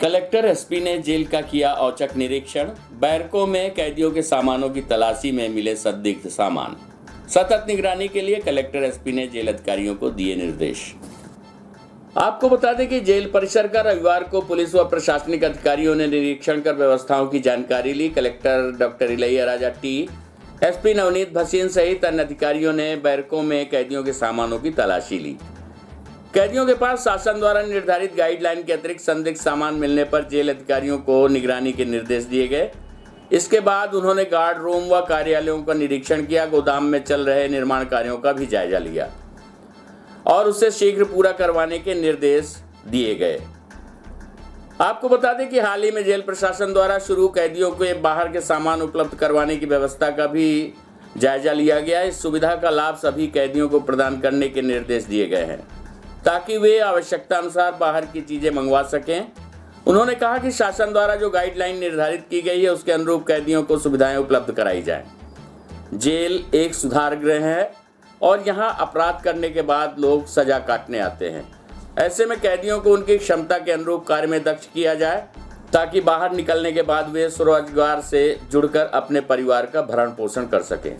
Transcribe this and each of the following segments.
Collector SP ने jail का किया औचक निरीक्षण। बैरकों में कैदियों के सामानों की तलाशी में मिले संदिग्ध सामान। सतत निगरानी के लिए कलेक्टर एसपी ने जेल अधिकारियों को दिए निर्देश। आपको बता दें कि जेल परिसर का रविवार को पुलिस व प्रशासनिक अधिकारियों ने निरीक्षण कर व्यवस्थाओं की जानकारी ली। Collector doctor Ilayaraja T, SP Navneet Bhasin सहित अन्य अधिकारियों ने बैरकों में कैदियों के सामानों की तलाशी ली। कैदियों के पास शासन द्वारा निर्धारित गाइडलाइन के अतिरिक्त संदिग्ध सामान मिलने पर जेल अधिकारियों को निगरानी के निर्देश दिए गए। इसके बाद उन्होंने गार्ड रूम व कार्यालयों का निरीक्षण किया। गोदाम में चल रहे निर्माण कार्यों का भी जायजा लिया और उसे शीघ्र पूरा करवाने के निर्देश दिए गए। आपको बता दें कि हाल ही में जेल प्रशासन द्वारा शुरू कैदियों को बाहर के सामान उपलब्ध करवाने की व्यवस्था का भी जायजा लिया गया। इस सुविधा का लाभ सभी कैदियों को प्रदान करने के निर्देश दिए गए हैं ताकि वे आवश्यकता अनुसार बाहर की चीजें मंगवा सकें। उन्होंने कहा कि शासन द्वारा जो गाइडलाइन निर्धारित की गई है उसके अनुरूप कैदियों को सुविधाएं उपलब्ध कराई जाएं। जेल एक सुधार गृह है और यहां अपराध करने के बाद लोग सजा काटने आते हैं। ऐसे में कैदियों को उनकी क्षमता के अनुरूप कार्य में दक्ष किया जाए ताकि बाहर निकलने के बाद वे स्वरोजगार से जुड़कर अपने परिवार का भरण पोषण कर सकें।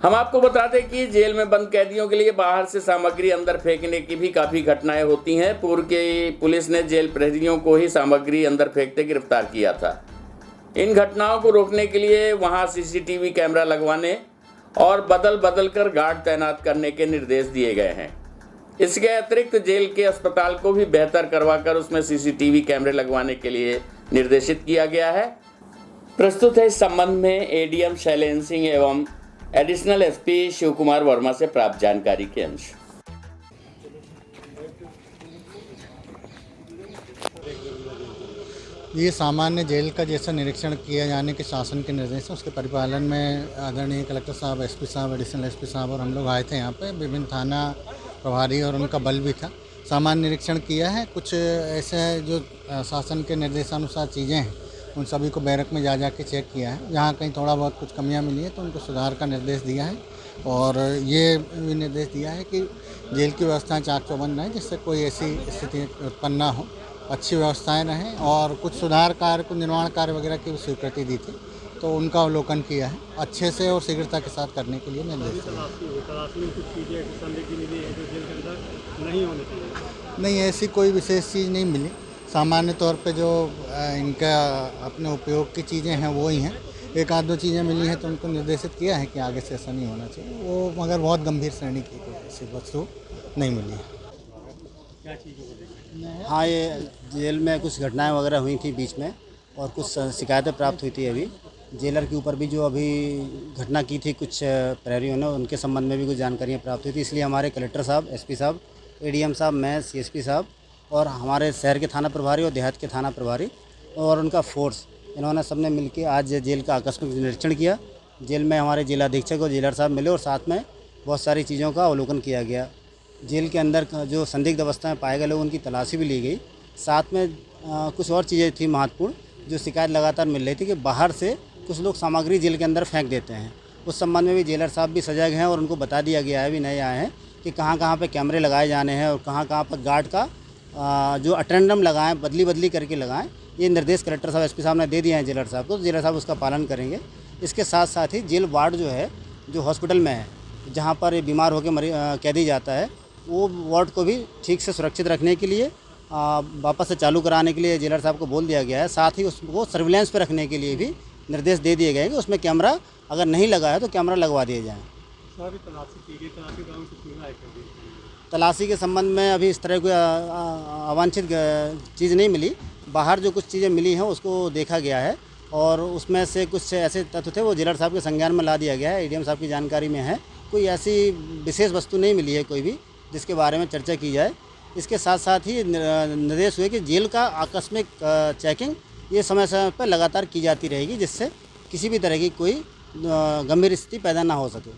हम आपको बता दें कि जेल में बंद कैदियों के लिए बाहर से सामग्री अंदर फेंकने की भी काफ़ी घटनाएं होती हैं। पूर्व की पुलिस ने जेल प्रहरियों को ही सामग्री अंदर फेंकते गिरफ्तार किया था। इन घटनाओं को रोकने के लिए वहां सीसीटीवी कैमरा लगवाने और बदल बदल कर गार्ड तैनात करने के निर्देश दिए गए हैं। इसके अतिरिक्त जेल के अस्पताल को भी बेहतर करवाकर उसमें सीसीटीवी कैमरे लगवाने के लिए निर्देशित किया गया है। प्रस्तुत है इस संबंध में एडीएम शैलेंद्र सिंह एवं एडिशनल एसपी शिव कुमार वर्मा से प्राप्त जानकारी के अंश। ये सामान्य जेल का जैसा निरीक्षण किया जाने के शासन के निर्देश है, उसके परिपालन में आदरणीय कलेक्टर साहब, एसपी साहब, एडिशनल एसपी साहब और हम लोग आए थे यहाँ पे। विभिन्न थाना प्रभारी और उनका बल भी था। सामान्य निरीक्षण किया है। कुछ ऐसे हैं जो शासन के निर्देशानुसार चीज़ें हैं, उन सभी को बैरक में जा के चेक किया है। जहाँ कहीं थोड़ा बहुत कुछ कमियां मिली है तो उनको सुधार का निर्देश दिया है और ये भी निर्देश दिया है कि जेल की व्यवस्थाएं चाक चौबंद रहें, जिससे कोई ऐसी स्थिति उत्पन्न ना हो, अच्छी व्यवस्थाएं रहें। और कुछ सुधार कार्य को, निर्माण कार्य वगैरह की स्वीकृति दी थी तो उनका अवलोकन किया है। अच्छे से और शीघ्रता के साथ करने के लिए निर्देश दिया। नहीं, ऐसी कोई विशेष चीज़ नहीं मिली। सामान्य तौर पे जो इनका अपने उपयोग की चीज़ें हैं वो ही हैं। एक आध दो चीज़ें मिली हैं तो उनको निर्देशित किया है कि आगे से ऐसा नहीं होना चाहिए वो, मगर बहुत गंभीर श्रेणी की ऐसी वस्तु नहीं मिली है। क्या चीज़? हाँ, ये जेल में कुछ घटनाएं वगैरह हुई थी बीच में और कुछ शिकायतें प्राप्त हुई थी। अभी जेलर के ऊपर भी जो अभी घटना की थी कुछ प्रहरियों ने, उनके संबंध में भी कुछ जानकारियाँ प्राप्त हुई थी। इसलिए हमारे कलेक्टर साहब, एसपी साहब, एडीएम साहब, मैं, सीएसपी साहब और हमारे शहर के थाना प्रभारी और देहात के थाना प्रभारी और उनका फोर्स, इन्होंने सबने मिलकर आज जेल का आकस्मिक निरीक्षण किया। जेल में हमारे जिला अधीक्षक और जेलर साहब मिले और साथ में बहुत सारी चीज़ों का अवलोकन किया गया। जेल के अंदर जो संदिग्ध अवस्थाएं पाए गए लोग, उनकी तलाशी भी ली गई। साथ में कुछ और चीज़ें थी महत्वपूर्ण, जो शिकायत लगातार मिल रही थी कि बाहर से कुछ लोग सामग्री जेल के अंदर फेंक देते हैं। उस संबंध में भी जेलर साहब भी सजग हैं और उनको बता दिया गया है, भी नए आए हैं, कि कहाँ पे कैमरे लगाए जाने हैं और कहाँ पर गार्ड का जो अटेंडम लगाएं, बदली करके लगाएं। ये निर्देश कलेक्टर साहब, एसपी साहब ने दे दिए हैं जेलर साहब को। जेलर साहब उसका पालन करेंगे। इसके साथ साथ ही जेल वार्ड जो है, जो हॉस्पिटल में है, जहाँ पर बीमार होकर कैदी जाता है, वो वार्ड को भी ठीक से सुरक्षित रखने के लिए वापस से चालू कराने के लिए जेलर साहब को बोल दिया गया है। साथ ही उसको सर्विलेंस पर रखने के लिए भी निर्देश दे दिए गए हैं कि उसमें कैमरा अगर नहीं लगा है तो कैमरा लगवा दिए जाएँ। तलाशी के संबंध में अभी इस तरह कोई अवांछित चीज़ नहीं मिली। बाहर जो कुछ चीज़ें मिली हैं उसको देखा गया है और उसमें से कुछ ऐसे तथ्य थे वो जेलर साहब के संज्ञान में ला दिया गया है। एडीएम साहब की जानकारी में है। कोई ऐसी विशेष वस्तु नहीं मिली है कोई भी जिसके बारे में चर्चा की जाए। इसके साथ साथ ही निर्देश हुए कि जेल का आकस्मिक चेकिंग ये समय पर लगातार की जाती रहेगी, जिससे किसी भी तरह की कोई गंभीर स्थिति पैदा ना हो सके।